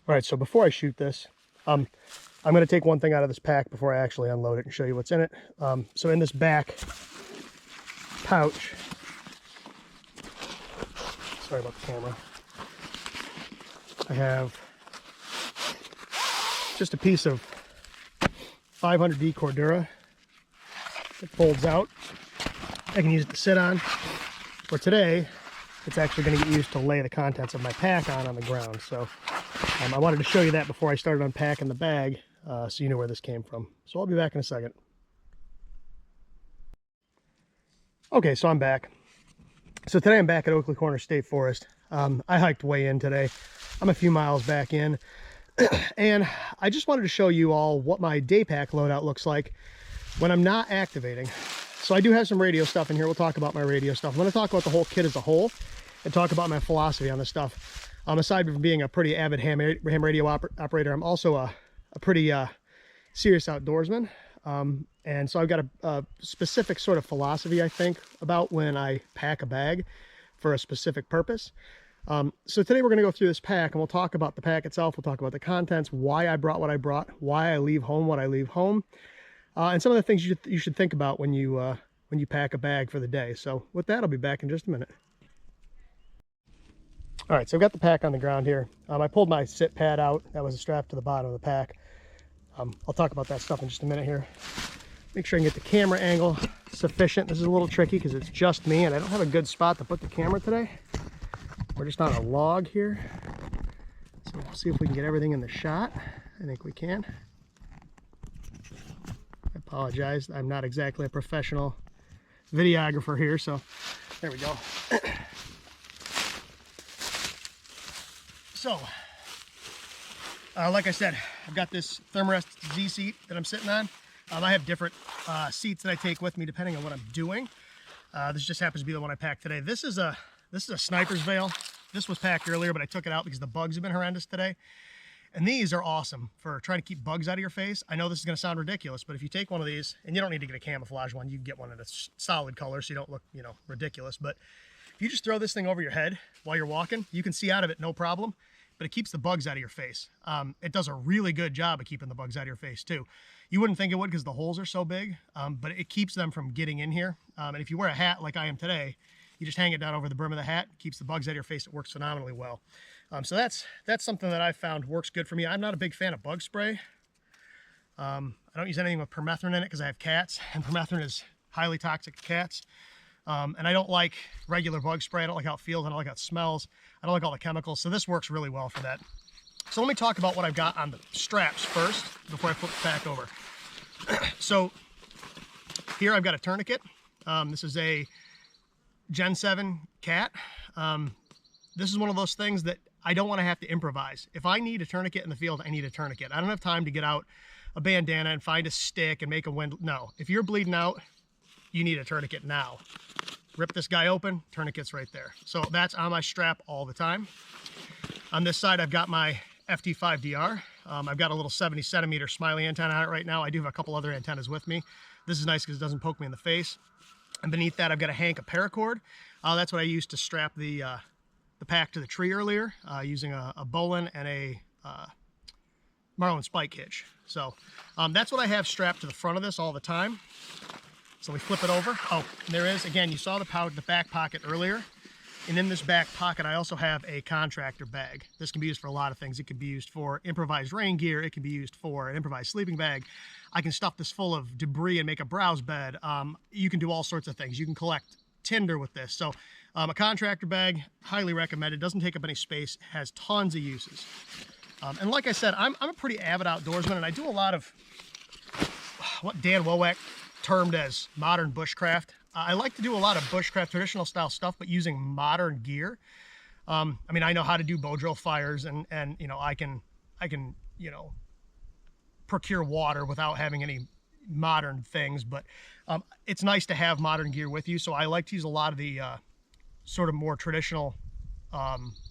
All right, so before I shoot this, I'm going to take one thing out of this pack before I actually unload it and show you what's in it. So in this back pouch, sorry about the camera, I have just a piece of 500D Cordura. It folds out. I can use it to sit on. For today, it's actually going to get used to lay the contents of my pack on the ground. So I wanted to show you that before I started unpacking the bag, so you know where this came from. So I'll be back in a second. Okay, so I'm back. So today I'm back at Oakley Corner State Forest. I hiked way in today. I'm a few miles back in. And I just wanted to show you all what my Daypack loadout looks like when I'm not activating. So I do have some radio stuff in here. We'll talk about my radio stuff. I'm going to talk about the whole kit as a whole and talk about my philosophy on this stuff. Aside from being a pretty avid ham radio operator, I'm also a pretty serious outdoorsman. And so I've got a specific sort of philosophy, I think, about when I pack a bag for a specific purpose. So today we're going to go through this pack and we'll talk about the pack itself. We'll talk about the contents, why I brought what I brought, why I leave home what I leave home, and some of the things you should think about when you pack a bag for the day. So with that, I'll be back in just a minute. All right, so I've got the pack on the ground here. I pulled my sit pad out. That was strapped to the bottom of the pack. I'll talk about that stuff in just a minute here. Make sure I can get the camera angle sufficient. This is a little tricky because it's just me and I don't have a good spot to put the camera today. We're just on a log here. So we'll see if we can get everything in the shot. I think we can. I apologize. I'm not exactly a professional videographer here, so there we go. So, like I said, I've got this Thermarest Z seat that I'm sitting on. I have different seats that I take with me depending on what I'm doing. This just happens to be the one I packed today. This is a sniper's veil. This was packed earlier, but I took it out because the bugs have been horrendous today. And these are awesome for trying to keep bugs out of your face. I know this is going to sound ridiculous, but if you take one of these, and you don't need to get a camouflage one, you can get one in a solid color so you don't look, ridiculous. But if you just throw this thing over your head while you're walking, you can see out of it no problem, but it keeps the bugs out of your face. It does a really good job of keeping the bugs out of your face too. You wouldn't think it would because the holes are so big, but it keeps them from getting in here. And if you wear a hat like I am today, you just hang it down over the brim of the hat, keeps the bugs out of your face. It works phenomenally well. So that's something that I've found works good for me. I'm not a big fan of bug spray. I don't use anything with permethrin in it because I have cats, and permethrin is highly toxic to cats. And I don't like regular bug spray. I don't like how it feels. I don't like how it smells. I don't like all the chemicals. So this works really well for that. So let me talk about what I've got on the straps first before I flip the pack over. So here I've got a tourniquet. This is a Gen 7 cat. This is one of those things that I don't want to have to improvise. If I need a tourniquet in the field, I need a tourniquet. I don't have time to get out a bandana and find a stick and make a wind. No, if you're bleeding out, you need a tourniquet now. Rip this guy open, tourniquet's right there. So that's on my strap all the time. On this side, I've got my FT5DR. I've got a little 70 centimeter smiley antenna on it right now. I do have a couple other antennas with me. This is nice because it doesn't poke me in the face. And beneath that, I've got a Hank of paracord. That's what I used to strap the pack to the tree earlier, using a Bolin and a Marlin spike hitch. So that's what I have strapped to the front of this all the time. So we flip it over. Oh, there is, again, you saw the back pocket earlier. And in this back pocket, I also have a contractor bag. This can be used for a lot of things. It can be used for improvised rain gear. It can be used for an improvised sleeping bag. I can stuff this full of debris and make a browse bed. You can do all sorts of things. You can collect tinder with this. So a contractor bag, highly recommended. Doesn't take up any space, has tons of uses. And like I said, I'm a pretty avid outdoorsman, and I do a lot of what Dan Wowak termed as modern bushcraft. I like to do a lot of bushcraft, traditional style stuff, but using modern gear. I mean, I know how to do bow drill fires, and I can procure water without having any modern things, but it's nice to have modern gear with you. So I like to use a lot of the sort of more traditional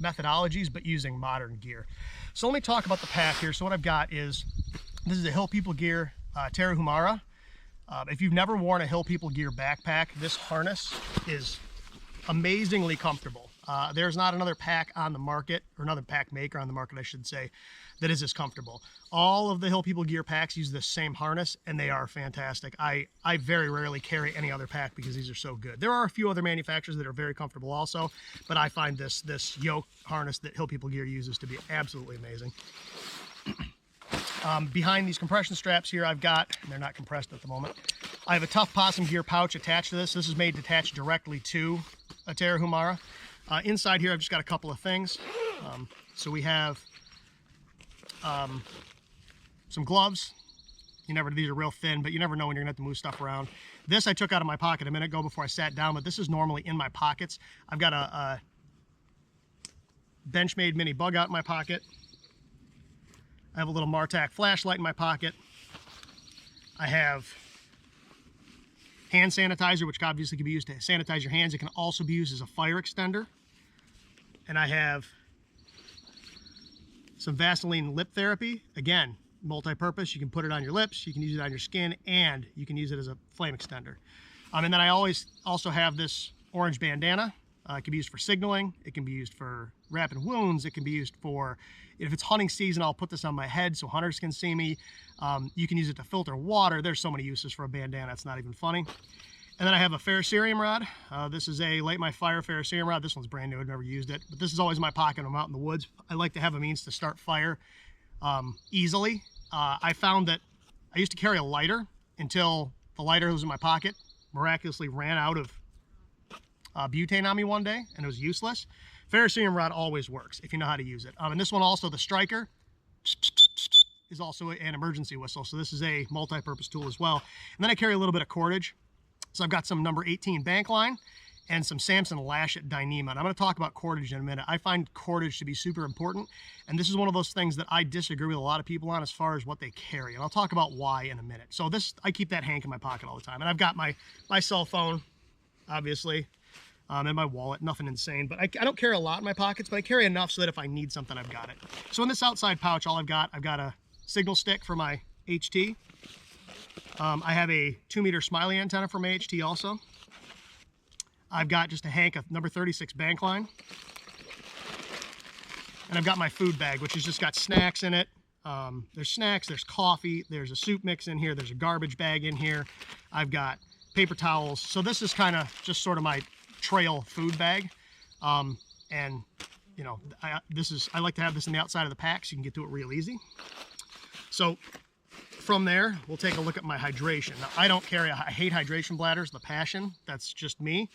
methodologies, but using modern gear. So let me talk about the pack here. So what I've got is, this is a Hill People Gear Tarahumara. If you've never worn a Hill People Gear backpack, this harness is amazingly comfortable. There's not another pack on the market, or another pack maker on the market, I should say, that is as comfortable. All of the Hill People gear packs use the same harness, and they are fantastic. I very rarely carry any other pack because these are so good. There are a few other manufacturers that are very comfortable also, but I find this yoke harness that Hill People gear uses to be absolutely amazing. Behind these compression straps here, I've got, and they're not compressed at the moment, I have a Tough Possum gear pouch attached to this. This is made to attach directly to a Tarahumara. Inside here, I've just got a couple of things. So we have some gloves. These are real thin, but you never know when you're gonna have to move stuff around. This I took out of my pocket a minute ago before I sat down, but this is normally in my pockets. I've got a Benchmade mini bug out in my pocket. I have a little Martac flashlight in my pocket. I have hand sanitizer, which obviously can be used to sanitize your hands. It can also be used as a fire extender. And I have some Vaseline lip therapy. Again, multi-purpose. You can put it on your lips, you can use it on your skin, and you can use it as a flame extender. And then I also have this orange bandana. It can be used for signaling. It can be used for wrapping wounds. It can be used for, if it's hunting season, I'll put this on my head so hunters can see me. You can use it to filter water. There's so many uses for a bandana, it's not even funny. And then I have a ferrocerium rod. This is a Light My Fire ferrocerium rod. This one's brand new, I've never used it, but this is always in my pocket when I'm out in the woods. I like to have a means to start fire easily. I found that I used to carry a lighter until the lighter that was in my pocket miraculously ran out of butane on me one day, and it was useless. Ferrocerium rod always works if you know how to use it. And this one also, the striker, is also an emergency whistle. So this is a multi-purpose tool as well. And then I carry a little bit of cordage. So I've got some number 18 bank line and some Samson lash at Dyneema. And I'm going to talk about cordage in a minute. I find cordage to be super important. And this is one of those things that I disagree with a lot of people on as far as what they carry. And I'll talk about why in a minute. So I keep that hank in my pocket all the time. And I've got my cell phone, obviously. And my wallet, nothing insane, but I don't carry a lot in my pockets, but I carry enough so that if I need something, I've got it. So in this outside pouch, I've got a signal stick for my HT. I have a 2-meter smiley antenna for my HT also. I've got just a hank of number 36 bank line. And I've got my food bag, which has just got snacks in it. There's snacks, there's coffee, there's a soup mix in here, there's a garbage bag in here. I've got paper towels. So this is kind of just sort of my trail food bag. And you know, I like to have this in the outside of the pack so you can get to it real easy. So from there, we'll take a look at my hydration. Now, I hate hydration bladders, the passion, that's just me.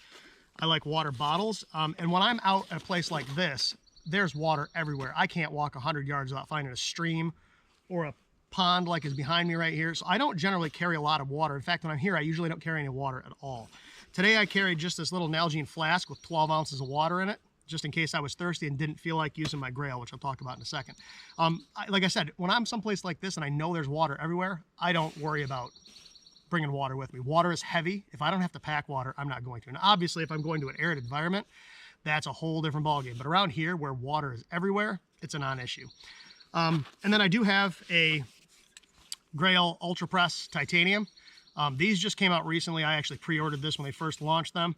I like water bottles. And when I'm out at a place like this, there's water everywhere. I can't walk 100 yards without finding a stream or a pond like is behind me right here. So I don't generally carry a lot of water. In fact, when I'm here, I usually don't carry any water at all. Today I carried just this little Nalgene flask with 12 ounces of water in it, just in case I was thirsty and didn't feel like using my Grail, which I'll talk about in a second. Like I said, when I'm someplace like this and I know there's water everywhere, I don't worry about bringing water with me. Water is heavy. If I don't have to pack water, I'm not going to. And obviously, if I'm going to an arid environment, that's a whole different ballgame. But around here, where water is everywhere, it's a non-issue. And then I do have a Grail Ultra Press Titanium. These just came out recently. I actually pre-ordered this when they first launched them.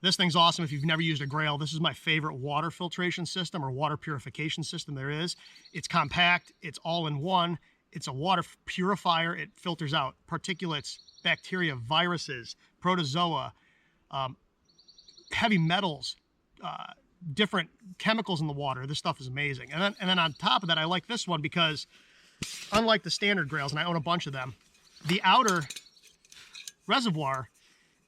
This thing's awesome if you've never used a Grail. This is my favorite water filtration system or water purification system there is. It's compact, it's all in one. It's a water purifier. It filters out particulates, bacteria, viruses, protozoa, heavy metals, different chemicals in the water. This stuff is amazing. And then on top of that, I like this one because unlike the standard Grails, and I own a bunch of them, the outer reservoir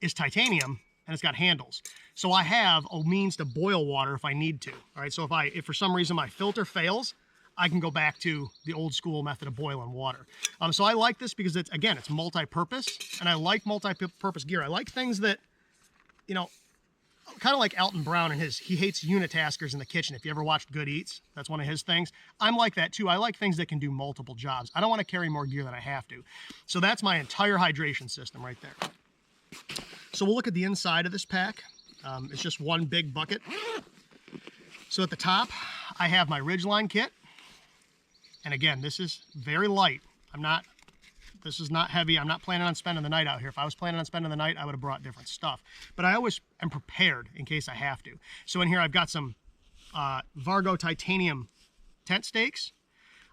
is titanium and it's got handles. So I have a means to boil water if I need to. All right, so if for some reason my filter fails, I can go back to the old school method of boiling water. So I like this because it's multi-purpose, and I like multi-purpose gear. I like things that, you know, kind of like Alton Brown and he hates unitaskers in the kitchen. If you ever watched Good Eats, that's one of his things. I'm like that too. I like things that can do multiple jobs. I don't want to carry more gear than I have to. So that's my entire hydration system right there. So we'll look at the inside of this pack. It's just one big bucket. So at the top, I have my Ridgeline kit. And again, this is very light. I'm not This is not heavy. I'm not planning on spending the night out here. If I was planning on spending the night, I would have brought different stuff. But I always am prepared in case I have to. So in here, I've got some Vargo titanium tent stakes.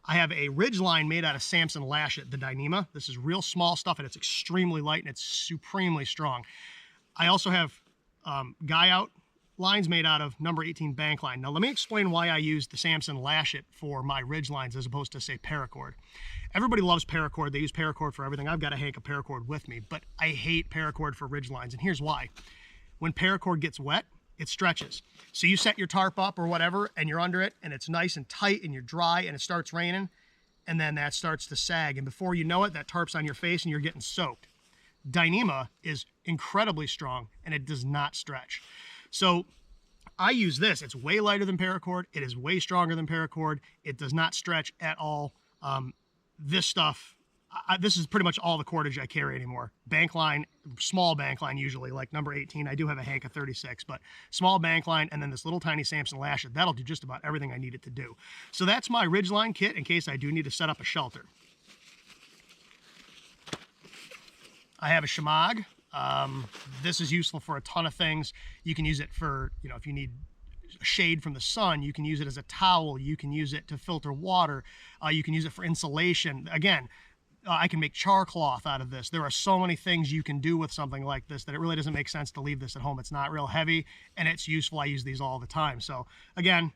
I have a ridge line made out of Samson Lashet, the Dyneema. This is real small stuff, and it's extremely light, and it's supremely strong. I also have guy out lines made out of number 18 bank line. Now let me explain why I use the Samson Lashet for my ridge lines as opposed to, say, paracord. Everybody loves paracord. They use paracord for everything. I've got a hank of paracord with me, but I hate paracord for ridge lines, and here's why. When paracord gets wet, it stretches. So you set your tarp up or whatever, and you're under it, and it's nice and tight, and you're dry, and it starts raining, and then that starts to sag, and before you know it, that tarp's on your face, and you're getting soaked. Dyneema is incredibly strong, and it does not stretch. So I use this. It's way lighter than paracord. It is way stronger than paracord. It does not stretch at all. This stuff, this is pretty much all the cordage I carry anymore. Bank line, small bank line usually, like number 18. I do have a hank of 36, but small bank line, and then this little tiny Samson Lashet. That'll do just about everything I need it to do. So that's my ridgeline kit in case I do need to set up a shelter. I have a shemagh. This is useful for a ton of things. You can use it for, if you need shade from the sun, you can use it as a towel. You can use it to filter water. You can use it for insulation. Again, I can make char cloth out of this. There are so many things you can do with something like this that it really doesn't make sense to leave this at home. It's not real heavy, and it's useful. I use these all the time. So again,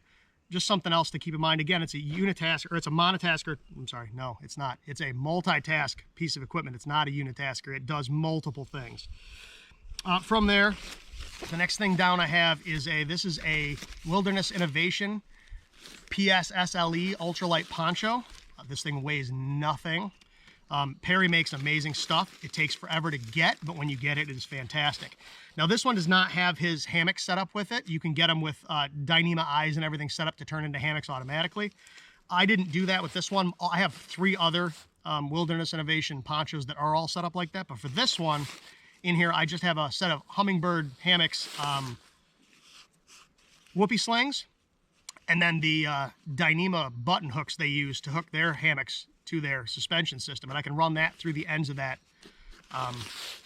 just something else to keep in mind. Again, it's a unitasker, or it's a monotasker. I'm sorry, no, it's not. It's a multitask piece of equipment. It's not a unitasker. It does multiple things. From there, the next thing down I have is this is a Wilderness Innovation PSSLE ultralight poncho. This thing weighs nothing. Perry makes amazing stuff. It takes forever to get, but when you get it, it is fantastic. Now this one does not have his hammock set up with it. You can get them with Dyneema eyes and everything set up to turn into hammocks automatically. I didn't do that with this one. I have 3 other Wilderness Innovation ponchos that are all set up like that, but for this one in here, I just have a set of Hummingbird hammocks, whoopee slings, and then the Dyneema button hooks they use to hook their hammocks to their suspension system, and I can run that through the ends of that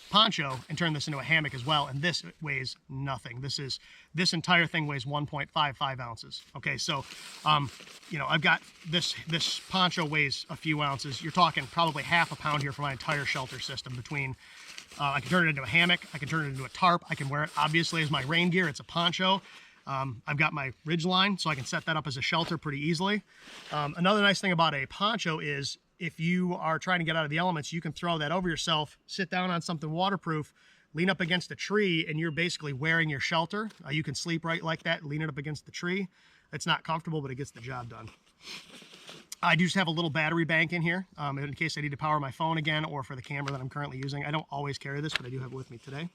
poncho and turn this into a hammock as well. And this weighs nothing. This entire thing weighs 1.55 ounces. Okay, so I've got this poncho weighs a few ounces. You're talking probably half a pound here for my entire shelter system. Between I can turn it into a hammock, I can turn it into a tarp, I can wear it obviously as my rain gear. It's a poncho. I've got my ridge line, so I can set that up as a shelter pretty easily. Another nice thing about a poncho is if you are trying to get out of the elements, you can throw that over yourself, sit down on something waterproof, lean up against a tree, and you're basically wearing your shelter. You can sleep right like that, lean it up against the tree. It's not comfortable, but it gets the job done. I do just have a little battery bank in here in case I need to power my phone again or for the camera that I'm currently using. I don't always carry this, but I do have it with me today.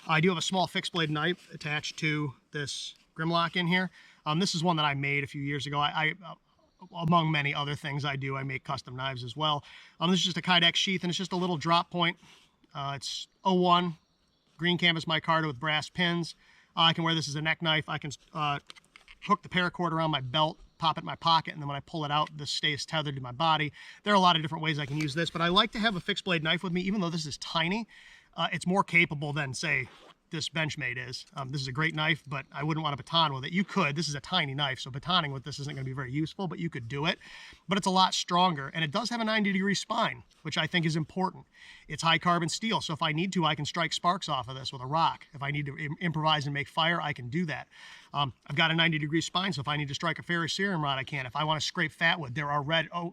I do have a small fixed blade knife attached to this Grimlock in here. This is one that I made a few years ago. Among many other things I do, I make custom knives as well. This is just a Kydex sheath, and it's just a little drop point. It's 01 green canvas micarta with brass pins. I can wear this as a neck knife. I can hook the paracord around my belt, pop it in my pocket, and then when I pull it out, this stays tethered to my body. There are a lot of different ways I can use this, but I like to have a fixed blade knife with me, even though this is tiny. It's more capable than, say, this Benchmade is. This is a great knife, but I wouldn't want to baton with it. You could. This is a tiny knife, so batoning with this isn't going to be very useful, but you could do it. But it's a lot stronger, and it does have a 90-degree spine, which I think is important. It's high carbon steel, so if I need to, I can strike sparks off of this with a rock. If I need to improvise and make fire, I can do that. I've got a 90-degree spine, so if I need to strike a ferrocerium rod, I can. If I want to scrape fatwood, there are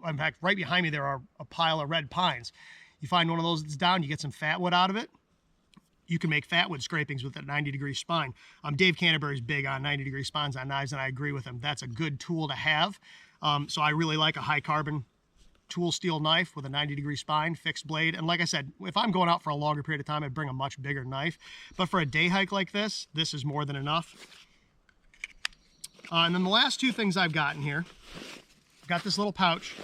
in fact, right behind me, there are a pile of red pines. You find one of those that's down, you get some fatwood out of it. You can make fatwood scrapings with a 90-degree spine. Dave Canterbury's big on 90-degree spines on knives, and I agree with him. That's a good tool to have. So I really like a high-carbon tool steel knife with a 90-degree spine, fixed blade. And like I said, if I'm going out for a longer period of time, I'd bring a much bigger knife. But for a day hike like this is more than enough. And then the last 2 things I've got in here, I've got this little pouch.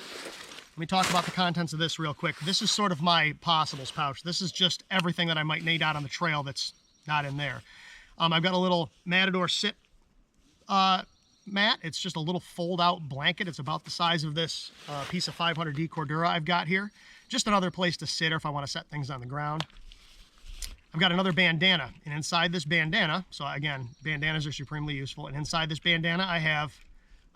Let me talk about the contents of this real quick. This is sort of my possibles pouch. This is just everything that I might need out on the trail that's not in there. I've got a little Matador sit mat. It's just a little fold-out blanket. It's about the size of this piece of 500D Cordura I've got here. Just another place to sit or if I want to set things on the ground. I've got another bandana, and inside this bandana, so again, bandanas are supremely useful, and inside this bandana I have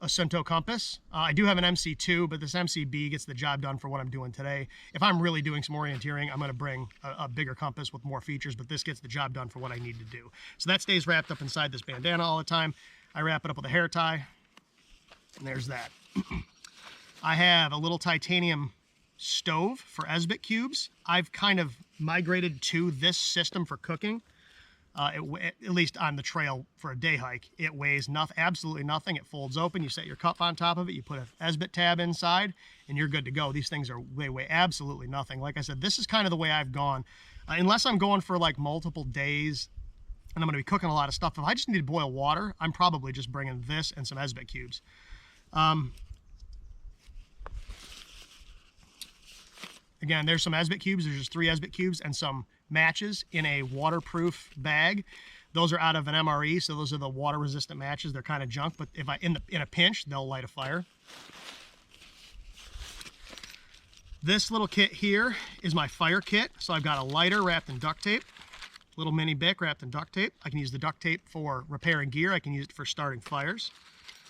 a Sunto compass. I do have an MC2, but this MCB gets the job done for what I'm doing today. If I'm really doing some orienteering, I'm going to bring a bigger compass with more features, but this gets the job done for what I need to do. So that stays wrapped up inside this bandana all the time. I wrap it up with a hair tie, and there's that. I have a little titanium stove for Esbit cubes. I've kind of migrated to this system for cooking. At least on the trail for a day hike. It weighs absolutely nothing. It folds open. You set your cup on top of it. You put an Esbit tab inside, and you're good to go. These things weigh absolutely nothing. Like I said, this is kind of the way I've gone. Unless I'm going for like multiple days, and I'm going to be cooking a lot of stuff. If I just need to boil water, I'm probably just bringing this and some Esbit cubes. Again, there's some Esbit cubes. There's just 3 Esbit cubes and some matches in a waterproof bag. Those are out of an MRE, so those are the water resistant matches. They're kind of junk, but if in a pinch, they'll light a fire. This little kit here is my fire kit. So I've got a lighter wrapped in duct tape, little mini Bic wrapped in duct tape. I can use the duct tape for repairing gear. I can use it for starting fires.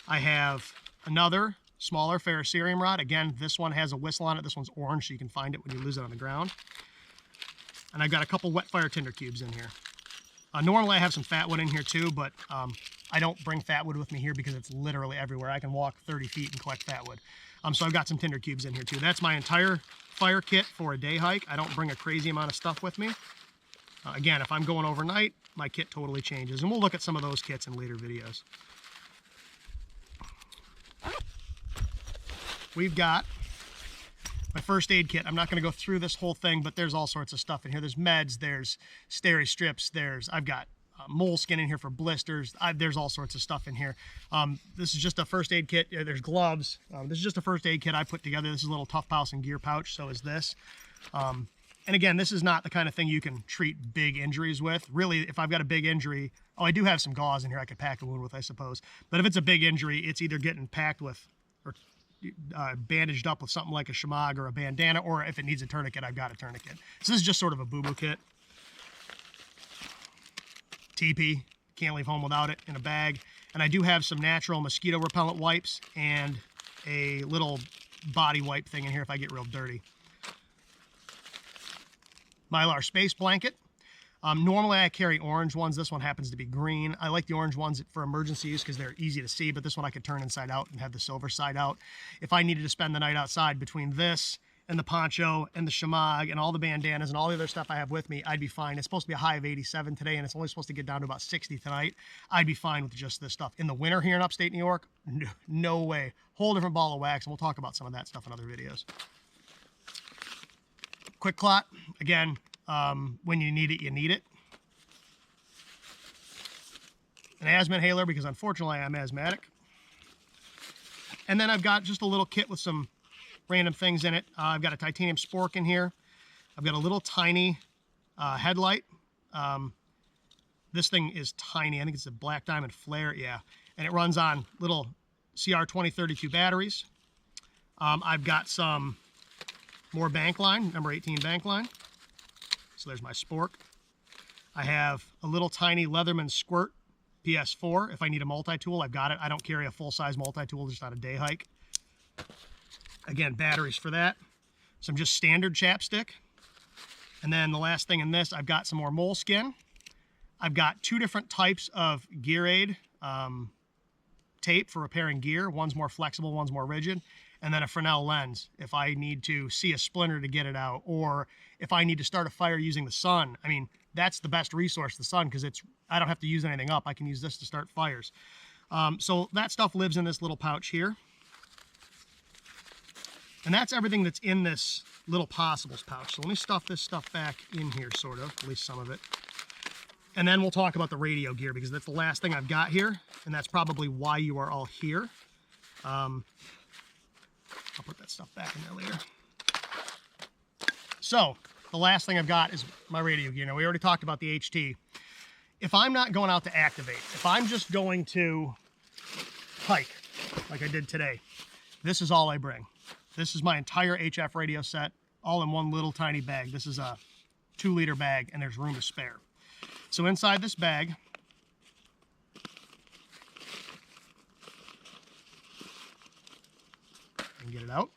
I have another smaller ferrocerium rod. Again, this one has a whistle on it. This one's orange, so you can find it when you lose it on the ground. And I've got a couple wet fire tinder cubes in here. Normally I have some fat wood in here too, but I don't bring fat wood with me here because it's literally everywhere. I can walk 30 feet and collect fat wood. So I've got some tinder cubes in here too. That's my entire fire kit for a day hike. I don't bring a crazy amount of stuff with me. Again, if I'm going overnight, my kit totally changes. And we'll look at some of those kits in later videos. We've got my first aid kit. I'm not going to go through this whole thing, but there's all sorts of stuff in here. There's meds, there's steri strips, I've got moleskin in here for blisters. There's all sorts of stuff in here. This is just a first aid kit. There's gloves. This is just a first aid kit I put together. This is a little Tough House and gear pouch. So is this. And again, this is not the kind of thing you can treat big injuries with. Really, if I've got a big injury, I do have some gauze in here I could pack a wound with, I suppose. But if it's a big injury, it's either getting packed with or bandaged up with something like a shamag or a bandana, or if it needs a tourniquet, I've got a tourniquet. So this is just sort of a boo-boo kit. TP, can't leave home without it, in a bag. And I do have some natural mosquito repellent wipes and a little body wipe thing in here if I get real dirty. Mylar space blanket. Normally I carry orange ones. This one happens to be green. I like the orange ones for emergency use because they're easy to see, but this one I could turn inside out and have the silver side out. If I needed to spend the night outside between this and the poncho and the shamag and all the bandanas and all the other stuff I have with me, I'd be fine. It's supposed to be a high of 87 today, and it's only supposed to get down to about 60 tonight. I'd be fine with just this stuff. In the winter here in upstate New York, no way. Whole different ball of wax, and we'll talk about some of that stuff in other videos. Quick clot, again, when you need it, you need it. An asthma inhaler, because unfortunately I'm asthmatic. And then I've got just a little kit with some random things in it. I've got a titanium spork in here. I've got a little tiny headlight. This thing is tiny. I think it's a black diamond flare, yeah. And it runs on little CR2032 batteries. I've got some more bank line, number 18 bank line. So there's my spork. I have a little tiny Leatherman squirt PS4. If I need a multi-tool, I've got it. I don't carry a full-size multi-tool just on a day hike. Again, batteries for that. Some just standard chapstick. And then the last thing in this, I've got some more moleskin. I've got 2 different types of gear aid tape for repairing gear. One's more flexible, one's more rigid. And then a Fresnel lens if I need to see a splinter to get it out, or if I need to start a fire using the sun. I mean, that's the best resource, the sun, because I don't have to use anything up. I can use this to start fires. So that stuff lives in this little pouch here. And that's everything that's in this little possibles pouch. So let me stuff this stuff back in here, sort of, at least some of it. And then we'll talk about the radio gear, because that's the last thing I've got here, and that's probably why you are all here. I'll put that stuff back in there later. So the last thing I've got is my radio gear. Now, we already talked about the HT. If I'm not going out to activate, if I'm just going to hike, like I did today, this is all I bring. This is my entire HF radio set, all in one little tiny bag. This is a 2-liter bag, and there's room to spare. So inside this bag, and get it out.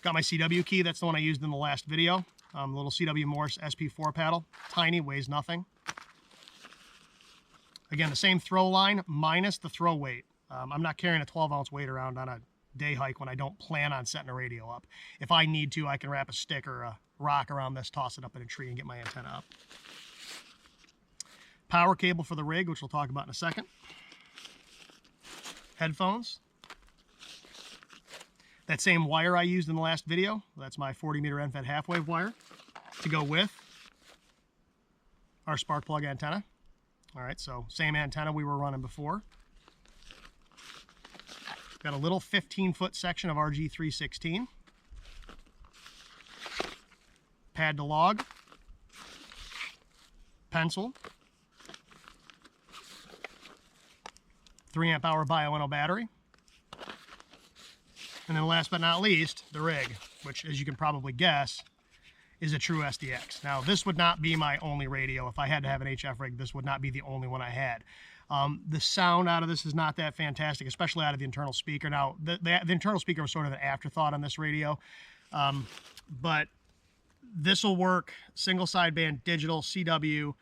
Got my CW key. That's the one I used in the last video. The little CW Morse SP4 paddle. Tiny, weighs nothing. Again, the same throw line minus the throw weight. I'm not carrying a 12-ounce weight around on a day hike when I don't plan on setting a radio up. If I need to, I can wrap a stick or a rock around this, toss it up in a tree, and get my antenna up. Power cable for the rig, which we'll talk about in a second. Headphones. That same wire I used in the last video, that's my 40-meter end-fed half-wave wire, to go with our spark plug antenna. All right, so same antenna we were running before. Got a little 15-foot section of RG316. Pad to log. Pencil. 3-amp-hour Bioenno battery. And then last but not least, the rig, which, as you can probably guess, is a true SDX. Now, this would not be my only radio. If I had to have an HF rig, this would not be the only one I had. The sound out of this is not that fantastic, especially out of the internal speaker. Now, the internal speaker was sort of an afterthought on this radio, but this will work single sideband digital CW.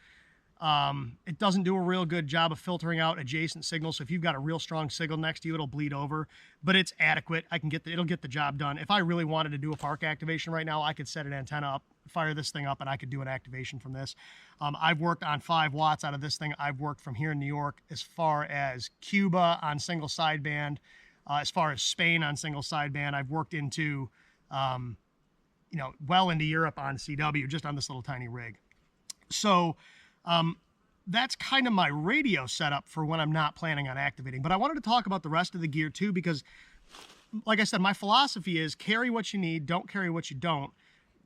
It doesn't do a real good job of filtering out adjacent signals. So if you've got a real strong signal next to you, it'll bleed over, but it's adequate. It'll get the job done. If I really wanted to do a park activation right now, I could set an antenna up, fire this thing up, and I could do an activation from this. I've worked on 5 watts out of this thing. I've worked from here in New York as far as Cuba on single sideband, as far as Spain on single sideband. I've worked into, well into Europe on CW, just on this little tiny rig. So, that's kind of my radio setup for when I'm not planning on activating. But I wanted to talk about the rest of the gear too, because like I said, my philosophy is carry what you need, don't carry what you don't.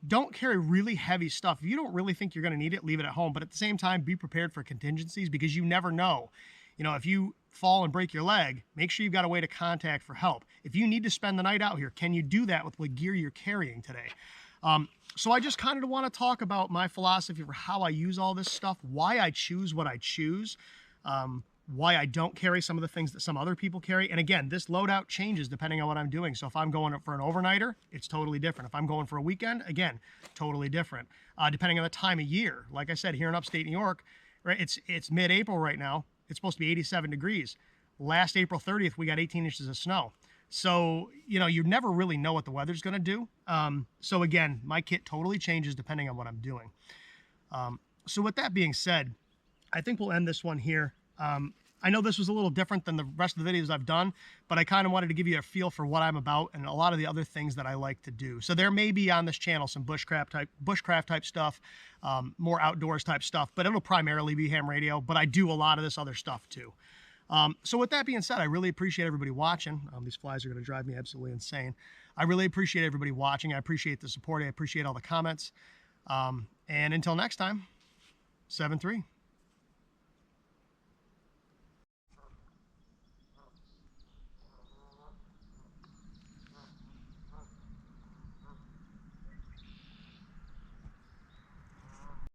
Don't carry really heavy stuff. If you don't really think you're going to need it, leave it at home. But at the same time, be prepared for contingencies, because you never know. If you fall and break your leg, make sure you've got a way to contact for help. If you need to spend the night out here, can you do that with what gear you're carrying today? So I just kind of want to talk about my philosophy for how I use all this stuff, why I choose what I choose, why I don't carry some of the things that some other people carry. And again, this loadout changes depending on what I'm doing. So if I'm going for an overnighter, it's totally different. If I'm going for a weekend, again, totally different. Depending on the time of year. Like I said, here in upstate New York, right, it's mid-April right now. It's supposed to be 87 degrees. Last April 30th, we got 18 inches of snow. So, you never really know what the weather's going to do. So again, my kit totally changes depending on what I'm doing. So with that being said, I think we'll end this one here. I know this was a little different than the rest of the videos I've done, but I kind of wanted to give you a feel for what I'm about and a lot of the other things that I like to do. So there may be on this channel some bushcraft type stuff, more outdoors type stuff, but it'll primarily be ham radio, but I do a lot of this other stuff too. So with that being said, I really appreciate everybody watching. These flies are going to drive me absolutely insane. I really appreciate everybody watching. I appreciate the support. I appreciate all the comments. And until next time, 7-3.